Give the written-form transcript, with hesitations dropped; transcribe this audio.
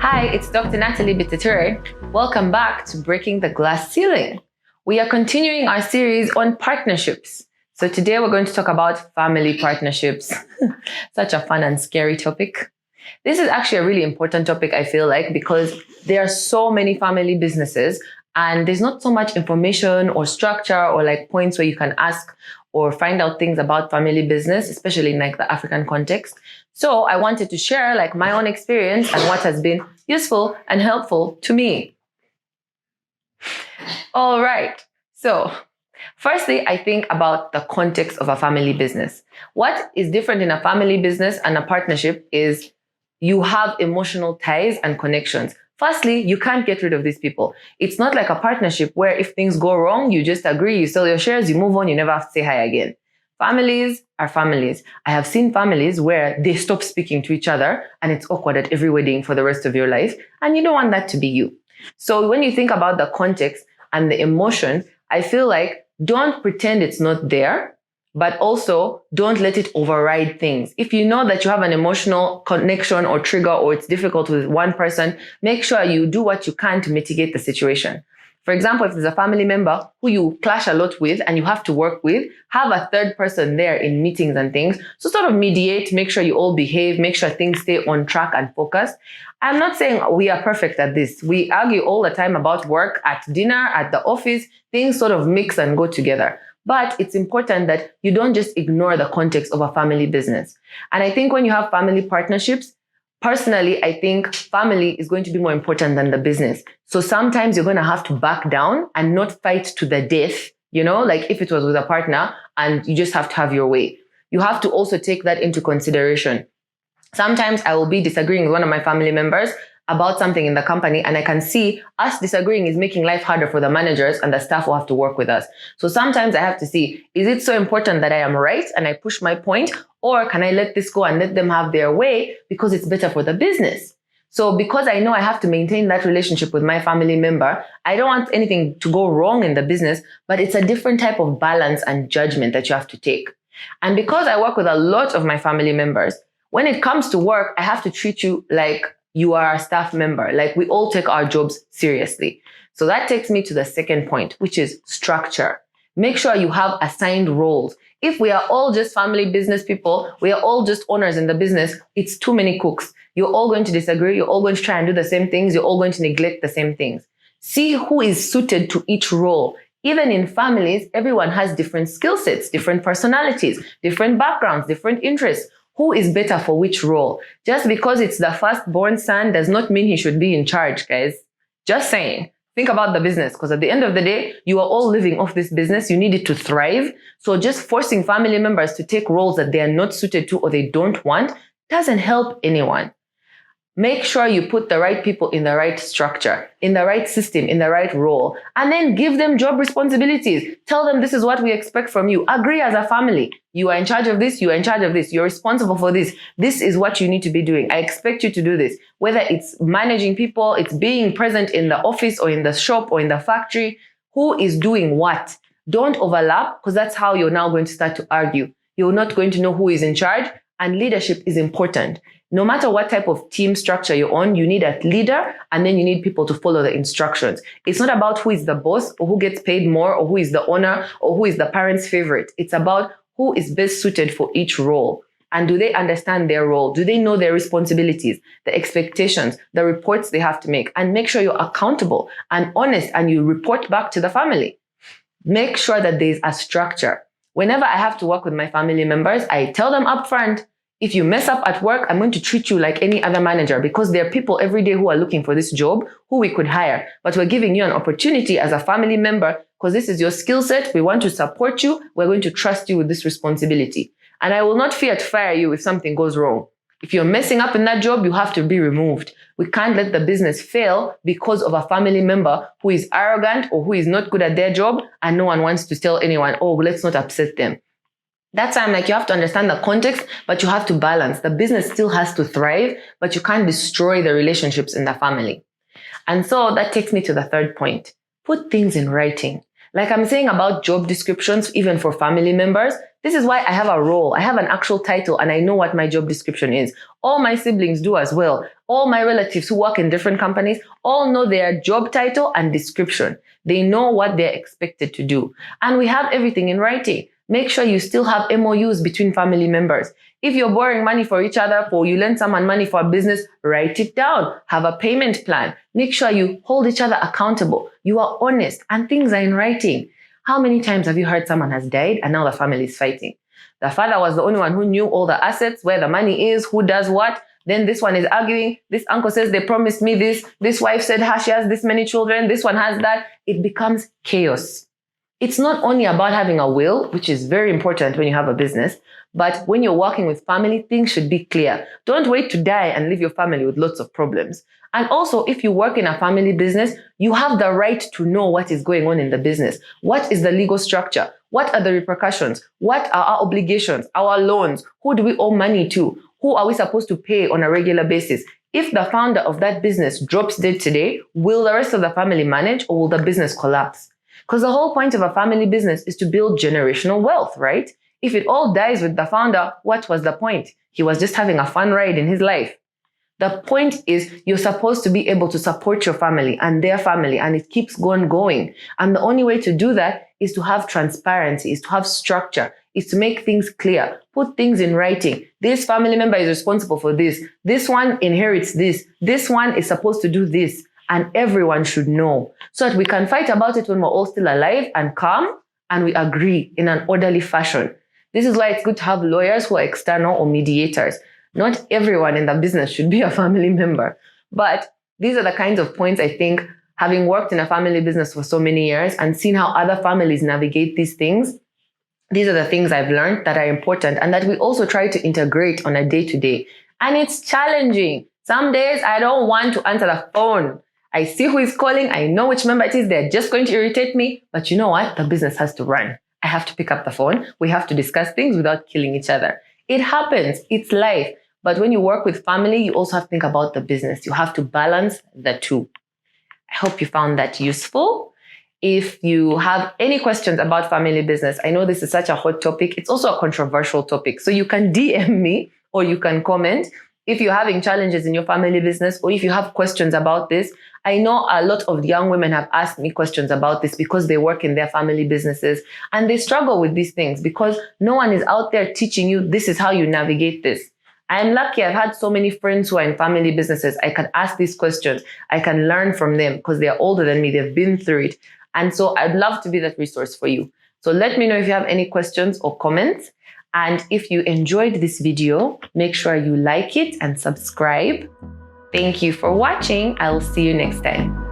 Hi, it's Dr. Natalie Bitature. Welcome back to Breaking the Glass Ceiling. We are continuing our series on partnerships. So today we're going to talk about family partnerships. Such a fun and scary topic. This is actually a really important topic, I feel like, because there are so many family businesses and there's not so much information or structure or like points where you can ask or find out things about family business, especially in like the African context. So I wanted to share like my own experience and what has been useful and helpful to me. All right. So firstly, I think about the context of a family business. What is different in a family business and a partnership is you have emotional ties and connections. Firstly, you can't get rid of these people. It's not like a partnership where if things go wrong, you just agree, you sell your shares, you move on, you never have to say hi again. Families are families. I have seen families where they stop speaking to each other and it's awkward at every wedding for the rest of your life. And you don't want that to be you. So when you think about the context and the emotion, I feel like don't pretend it's not there, but also don't let it override things. If you know that you have an emotional connection or trigger or it's difficult with one person, make sure you do what you can to mitigate the situation. For example, if there's a family member who you clash a lot with and you have to work with, have a third person there in meetings and things. So sort of mediate, make sure you all behave, make sure things stay on track and focused. I'm not saying we are perfect at this. We argue all the time about work, at dinner, at the office, things sort of mix and go together. But it's important that you don't just ignore the context of a family business. And I think when you have family partnerships, personally, I think family is going to be more important than the business. So sometimes you're going to have to back down and not fight to the death, like if it was with a partner and you just have to have your way. You have to also take that into consideration. Sometimes I will be disagreeing with one of my family members about something in the company, and I can see us disagreeing is making life harder for the managers and the staff who have to work with us. So sometimes I have to see, is it so important that I am right and I push my point, or can I let this go and let them have their way because it's better for the business? So because I know I have to maintain that relationship with my family member, I don't want anything to go wrong in the business, but it's a different type of balance and judgment that you have to take. And because I work with a lot of my family members, when it comes to work, I have to treat you like you are a staff member. Like we all take our jobs seriously. So that takes me to the second point, which is structure. Make sure you have assigned roles. If we are all just family business people, we are all just owners in the business, it's too many cooks. You're all going to disagree. You're all going to try and do the same things. You're all going to neglect the same things. See who is suited to each role. Even in families, everyone has different skill sets, different personalities, different backgrounds, different interests. Who is better for which role? Just because it's the firstborn son does not mean he should be in charge, guys. Just saying. Think about the business, because at the end of the day, you are all living off this business. You need it to thrive. So just forcing family members to take roles that they are not suited to or they don't want doesn't help anyone. Make sure you put the right people in the right structure, in the right system, in the right role, and then give them job responsibilities. Tell them this is what we expect from you. Agree as a family. You are in charge of this. You are in charge of this. You're responsible for this. This is what you need to be doing. I expect you to do this. Whether it's managing people, it's being present in the office or in the shop or in the factory. Who is doing what? Don't overlap, because that's how you're now going to start to argue. You're not going to know who is in charge, and leadership is important. No matter what type of team structure you're on, you need a leader and then you need people to follow the instructions. It's not about who is the boss or who gets paid more or who is the owner or who is the parent's favorite. It's about who is best suited for each role. And do they understand their role? Do they know their responsibilities, the expectations, the reports they have to make? And make sure you're accountable and honest and you report back to the family. Make sure that there's a structure. Whenever I have to work with my family members, I tell them up front, if you mess up at work, I'm going to treat you like any other manager, because there are people every day who are looking for this job who we could hire. But we're giving you an opportunity as a family member because this is your skill set. We want to support you. We're going to trust you with this responsibility. And I will not fear to fire you if something goes wrong. If you're messing up in that job, you have to be removed. We can't let the business fail because of a family member who is arrogant or who is not good at their job and no one wants to tell anyone, oh, let's not upset them. That's why I'm like, you have to understand the context, but you have to balance. The business still has to thrive, but you can't destroy the relationships in the family. And so that takes me to the third point. Put things in writing. Like I'm saying about job descriptions, even for family members, this is why I have a role. I have an actual title and I know what my job description is. All my siblings do as well. All my relatives who work in different companies all know their job title and description. They know what they're expected to do. And we have everything in writing. Make sure you still have MOUs between family members. If you're borrowing money for each other, or you lend someone money for a business, write it down. Have a payment plan. Make sure you hold each other accountable. You are honest and things are in writing. How many times have you heard someone has died and now the family is fighting? The father was the only one who knew all the assets, where the money is, who does what. Then this one is arguing. This uncle says they promised me this. This wife said she has this many children. This one has that. It becomes chaos. It's not only about having a will, which is very important when you have a business, but when you're working with family, things should be clear. Don't wait to die and leave your family with lots of problems. And also, if you work in a family business, you have the right to know what is going on in the business. What is the legal structure? What are the repercussions? What are our obligations, our loans? Who do we owe money to? Who are we supposed to pay on a regular basis? If the founder of that business drops dead today, will the rest of the family manage or will the business collapse? Because the whole point of a family business is to build generational wealth, right? If it all dies with the founder, what was the point? He was just having a fun ride in his life. The point is you're supposed to be able to support your family and their family, and it keeps going. And the only way to do that is to have transparency, is to have structure, is to make things clear, put things in writing. This family member is responsible for this. This one inherits this. This one is supposed to do this. And everyone should know so that we can fight about it when we're all still alive and calm and we agree in an orderly fashion. This is why it's good to have lawyers who are external or mediators. Not everyone in the business should be a family member. But these are the kinds of points I think, having worked in a family business for so many years and seen how other families navigate these things, these are the things I've learned that are important and that we also try to integrate on a day-to-day. And it's challenging. Some days I don't want to answer the phone. I see who is calling. I know which member it is. They're just going to irritate me. But you know what? The business has to run. I have to pick up the phone. We have to discuss things without killing each other. It happens. It's life. But when you work with family, you also have to think about the business. You have to balance the two. I hope you found that useful. If you have any questions about family business, I know this is such a hot topic. It's also a controversial topic. So you can DM me or you can comment. If you're having challenges in your family business or if you have questions about this, I know a lot of young women have asked me questions about this because they work in their family businesses and they struggle with these things because no one is out there teaching you this is how you navigate this. I'm lucky I've had so many friends who are in family businesses. I can ask these questions. I can learn from them because they're older than me. They've been through it. And so I'd love to be that resource for you. So let me know if you have any questions or comments. And if you enjoyed this video, make sure you like it and subscribe. Thank you for watching. I will see you next time.